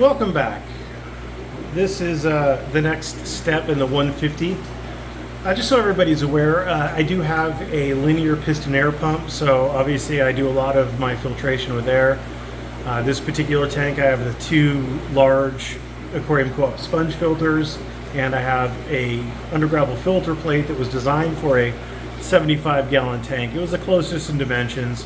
Welcome back. This is the next step in the 150. Just so everybody's aware, I do have a linear piston air pump, so obviously I do a lot of my filtration with air. This particular tank, I have the two large Aquarium Co-op sponge filters, and I have a undergravel filter plate that was designed for a 75-gallon tank. It was the closest in dimensions.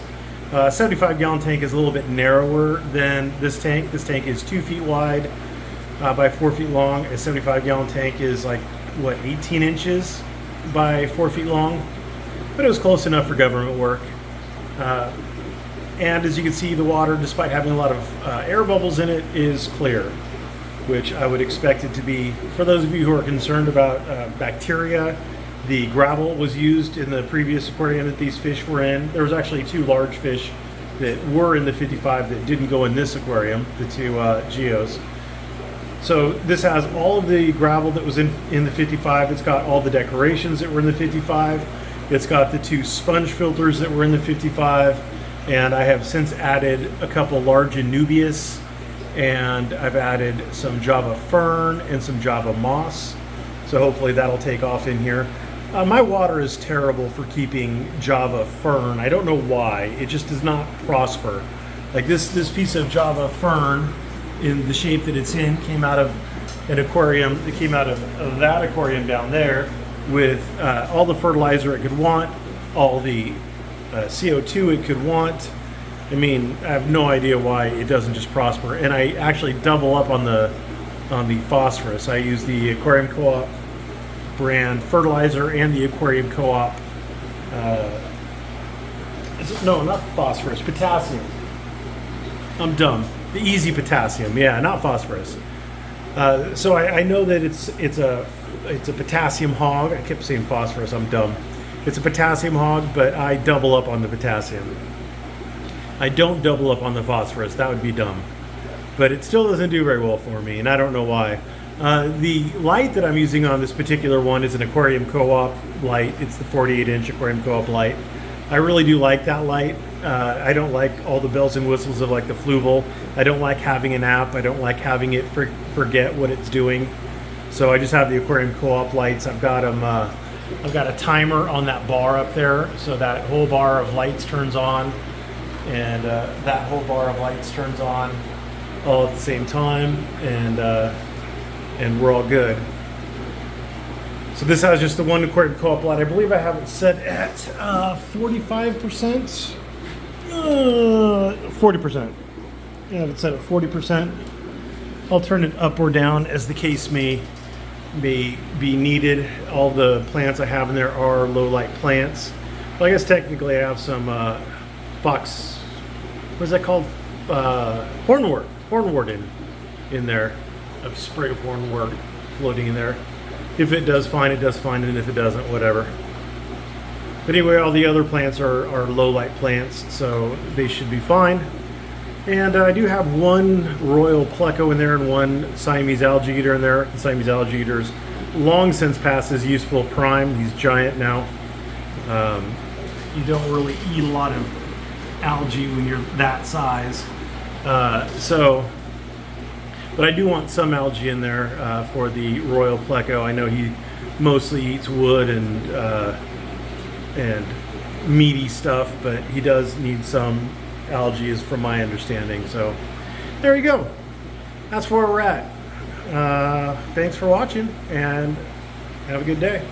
75-gallon tank is a little bit narrower than this tank. This tank is 2 feet wide by 4 feet long. A 75-gallon tank is like, what, 18 inches by 4 feet long? But it was close enough for government work. And as you can see, the water, despite having a lot of air bubbles in it, is clear, which I would expect it to be. For those of you who are concerned about bacteria, the gravel was used in the previous aquarium that these fish were in. There was actually two large fish that were in the 55 that didn't go in this aquarium, the two Geos. So this has all of the gravel that was in the 55. It's got all the decorations that were in the 55. It's got the two sponge filters that were in the 55. And I have since added a couple large Anubias, and I've added some Java fern and some Java moss. So hopefully that'll take off in here. My water is terrible for keeping Java fern. I don't know why. It just does not prosper. Like this piece of Java fern in the shape that it's in came out of an aquarium. It came out of that aquarium down there with all the fertilizer it could want, all the CO2 it could want. I mean, I have no idea why it doesn't just prosper. And I actually double up on the phosphorus. I use the Aquarium Co-op brand fertilizer and the Aquarium Co-op no, not phosphorus, potassium. I'm dumb. The easy potassium, yeah, not phosphorus. So I know that it's a potassium hog. I kept saying phosphorus, I'm dumb. It's a potassium hog, but I double up on the potassium. I don't double up on the phosphorus. That would be dumb. But it still doesn't do very well for me, and I don't know why. The light that I'm using on this particular one is an Aquarium Co-op light. It's the 48-inch Aquarium Co-op light. I really do like that light. I don't like all the bells and whistles of like the Fluval. I don't like having an app. I don't like having it forget what it's doing. So I just have the Aquarium Co-op lights. I've got them. I've got a timer on that bar up there, so that whole bar of lights turns on, and that whole bar of lights turns on all at the same time, and we're all good. So this has just the one Aquarium Co-op light. I believe I have it set at 45%. 40%. I have it set at 40%. I'll turn it up or down as the case may be needed. All the plants I have in there are low light plants. Well, I guess technically I have some fox, what is that called? Hornwort in there. A sprig of hornwort floating in there. If it does fine, it does fine, and if it doesn't, whatever. But anyway, all the other plants are low light plants, so they should be fine. And I do have one Royal Pleco in there and one Siamese algae eater in there. The Siamese algae eater's long since past his useful prime. He's giant now. You don't really eat a lot of algae when you're that size. But I do want some algae in there for the Royal Pleco. I know he mostly eats wood and meaty stuff, but he does need some algae, is from my understanding. So there you go. That's where we're at. Thanks for watching, and have a good day.